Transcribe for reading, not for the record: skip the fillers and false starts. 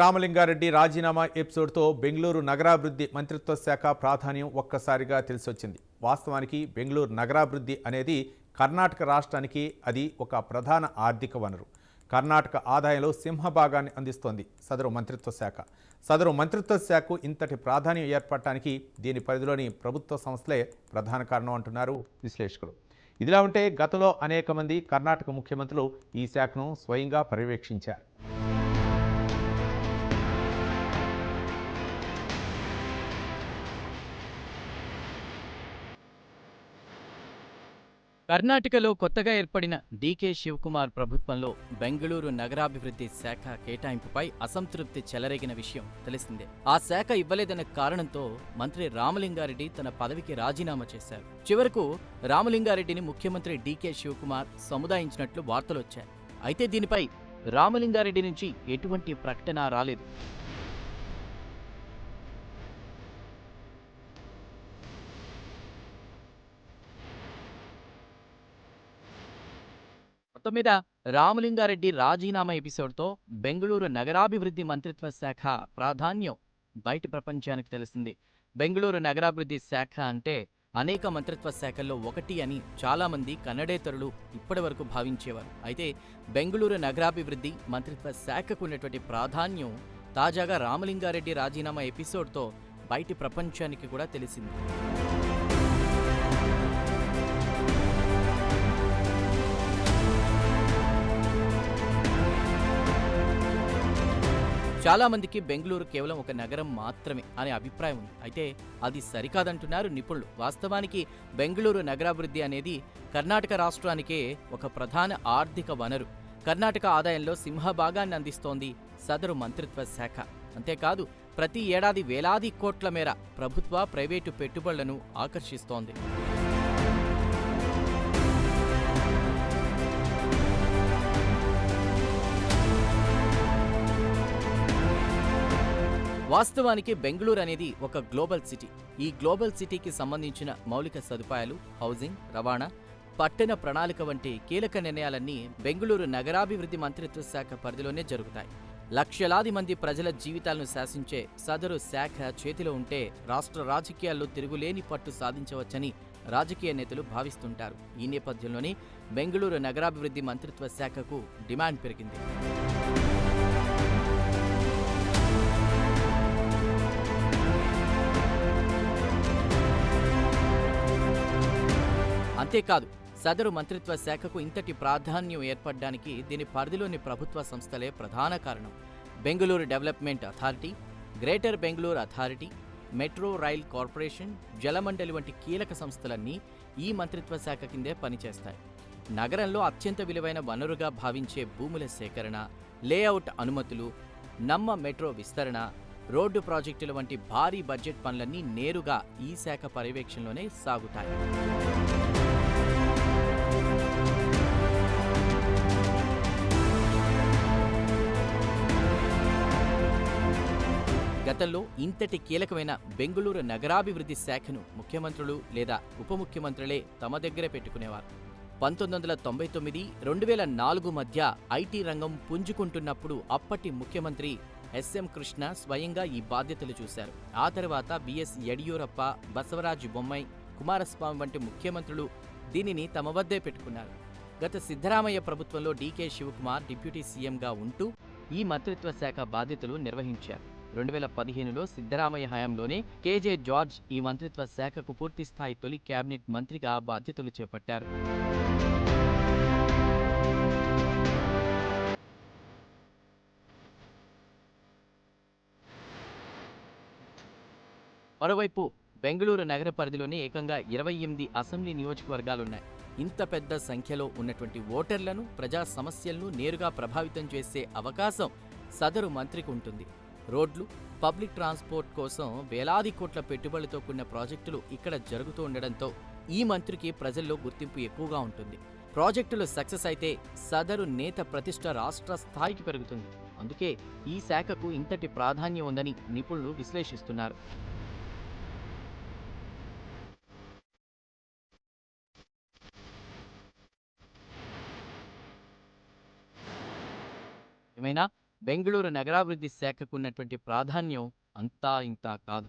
రామలింగారెడ్డి రాజీనామా ఎపిసోడ్తో బెంగళూరు నగరాభివృద్ధి మంత్రిత్వ శాఖ ప్రాధాన్యం ఒక్కసారిగా తెలిసొచ్చింది. వాస్తవానికి బెంగళూరు నగరాభివృద్ధి అనేది కర్ణాటక రాష్ట్రానికి అది ఒక ప్రధాన ఆర్థిక వనరు. కర్ణాటక ఆదాయంలో సింహభాగాన్ని అందిస్తోంది సదరు మంత్రిత్వ శాఖకు ఇంతటి ప్రాధాన్యం ఏర్పడటానికి దీని పరిధిలోని ప్రభుత్వ సంస్థలే ప్రధాన కారణం అంటున్నారు విశ్లేషకులు. ఇదిలా ఉంటే గతంలో అనేక మంది కర్ణాటక ముఖ్యమంత్రులు ఈ శాఖను స్వయంగా పర్యవేక్షించారు. కర్ణాటకలో కొత్తగా ఏర్పడిన డీకే శివకుమార్ ప్రభుత్వంలో బెంగళూరు నగరాభివృద్ధి శాఖ కేటాయింపుపై అసంతృప్తి చెలరేగిన విషయం తెలిసిందే. ఆ శాఖ ఇవ్వలేదన్న కారణంతో మంత్రి రామలింగారెడ్డి తన పదవికి రాజీనామా చేశారు. చివరకు రామలింగారెడ్డిని ముఖ్యమంత్రి డీకే శివకుమార్ సముదాయించినట్లు వార్తలొచ్చాయి. అయితే దీనిపై రామలింగారెడ్డి నుంచి ఎటువంటి ప్రకటన రాలేదు. మొత్తం మీద రామలింగారెడ్డి రాజీనామా ఎపిసోడ్తో బెంగళూరు నగరాభివృద్ధి మంత్రిత్వ శాఖ ప్రాధాన్యం బయటి ప్రపంచానికి తెలిసింది. బెంగళూరు నగరాభివృద్ధి శాఖ అంటే అనేక మంత్రిత్వ శాఖల్లో ఒకటి అని చాలామంది కన్నడేతరులు ఇప్పటి వరకు భావించేవారు. అయితే బెంగళూరు నగరాభివృద్ధి మంత్రిత్వ శాఖకు ఉన్నటువంటి ప్రాధాన్యం తాజాగా రామలింగారెడ్డి రాజీనామా ఎపిసోడ్తో బయటి ప్రపంచానికి కూడా తెలిసింది. చాలా మందికి బెంగళూరు కేవలం ఒక నగరం మాత్రమే అనే అభిప్రాయం ఉంది. అయితే అది సరికాదంటున్నారు నిపుణులు. వాస్తవానికి బెంగళూరు నగరాభివృద్ధి అనేది కర్ణాటక రాష్ట్రానికే ఒక ప్రధాన ఆర్థిక వనరు. కర్ణాటక ఆదాయంలో సింహభాగాన్ని అందిస్తోంది సదరు మంత్రిత్వ శాఖ. అంతేకాదు ప్రతి ఏడాది వేలాది కోట్ల మేర ప్రభుత్వ, ప్రైవేటు పెట్టుబడులను ఆకర్షిస్తోంది. వాస్తవానికి బెంగళూరు అనేది ఒక గ్లోబల్ సిటీ. ఈ గ్లోబల్ సిటీకి సంబంధించిన మౌలిక సదుపాయాలు, హౌసింగ్, రవాణా, పట్టణ ప్రణాళిక వంటి కీలక నిర్ణయాలన్నీ బెంగళూరు నగరాభివృద్ధి మంత్రిత్వ శాఖ పరిధిలోనే జరుగుతాయి. లక్షలాది మంది ప్రజల జీవితాలను శాసించే సదరు శాఖ చేతిలో ఉంటే రాష్ట్ర రాజకీయాల్లో తిరుగులేని పట్టు సాధించవచ్చని రాజకీయ నేతలు భావిస్తుంటారు. ఈ నేపథ్యంలోనే బెంగళూరు నగరాభివృద్ధి మంత్రిత్వ శాఖకు డిమాండ్ పెరిగింది. అంతేకాదు సదరు మంత్రిత్వ శాఖకు ఇంతటి ప్రాధాన్యం ఏర్పడడానికి దీని పరిధిలోని ప్రభుత్వ సంస్థలే ప్రధాన కారణం. Bengaluru development authority, greater Bengaluru authority, metro rail corporation, Jalamandali వంటి కీలక సంస్థలన్నీ ఈ మంత్రిత్వ శాఖ కిందే పనిచేస్తాయి. నగరంలో అత్యంత విలువైన వనరుగా భావించే భూముల సేకరణ, లేఅవుట్ అనుమతులు, నమ్మ మెట్రో విస్తరణ, రోడ్డు ప్రాజెక్టుల వంటి భారీ బడ్జెట్ పనులన్నీ నేరుగా ఈ శాఖ పర్యవేక్షణలోనే సాగుతాయి. గతంలో ఇంతటి కీలకమైన బెంగళూరు నగరాభివృద్ధి శాఖను ముఖ్యమంత్రులు లేదా ఉప ముఖ్యమంత్రులే తమ దగ్గరే పెట్టుకునేవారు. 1999-2004 మధ్య ఐటీ రంగం పుంజుకుంటున్నప్పుడు అప్పటి ముఖ్యమంత్రి ఎస్ఎం కృష్ణ స్వయంగా ఈ బాధ్యతలు చూశారు. ఆ తర్వాత బిఎస్ యడియూరప్ప, బసవరాజు బొమ్మాయి, కుమారస్వామి వంటి ముఖ్యమంత్రులు దీనిని తమ వద్దే పెట్టుకున్నారు. గత సిద్ధరామయ్య ప్రభుత్వంలో డీకే శివకుమార్ డిప్యూటీ సీఎంగా ఉంటూ ఈ మంత్రిత్వ శాఖ బాధ్యతలు నిర్వహించారు. 2015లో సిద్ధరామయ్య హయాంలోనే కేజే జార్జ్ ఈ మంత్రిత్వ శాఖకు పూర్తిస్థాయి తొలి కేబినెట్ మంత్రిగా బాధ్యతలు చేపట్టారు. మరోవైపు బెంగళూరు నగర పరిధిలోనే ఏకంగా 28 అసెంబ్లీ నియోజకవర్గాలున్నాయి. ఇంత పెద్ద సంఖ్యలో ఉన్నటువంటి ఓటర్లను, ప్రజా సమస్యలను నేరుగా ప్రభావితం చేసే అవకాశం సదరు మంత్రికి ఉంటుంది. రోడ్లు, పబ్లిక్ ట్రాన్స్పోర్ట్ కోసం వేలాది కోట్ల పెట్టుబడులతో కూడిన ప్రాజెక్టులు ఇక్కడ జరుగుతూ ఉండడంతో ఈ మంత్రికి ప్రజల్లో గుర్తింపు ఎక్కువగా ఉంటుంది. ప్రాజెక్టులు సక్సెస్ అయితే సదరు నేత ప్రతిష్ట రాష్ట్ర స్థాయికి పెరుగుతుంది. అందుకే ఈ శాఖకు ఇంతటి ప్రాధాన్యం ఉందని నిపుణులు విశ్లేషిస్తున్నారు. ఏమైనా బెంగళూరు నగరాభివృద్ధి శాఖకు ఉన్నటువంటి ప్రాధాన్యం అంతా ఇంతా కాదు.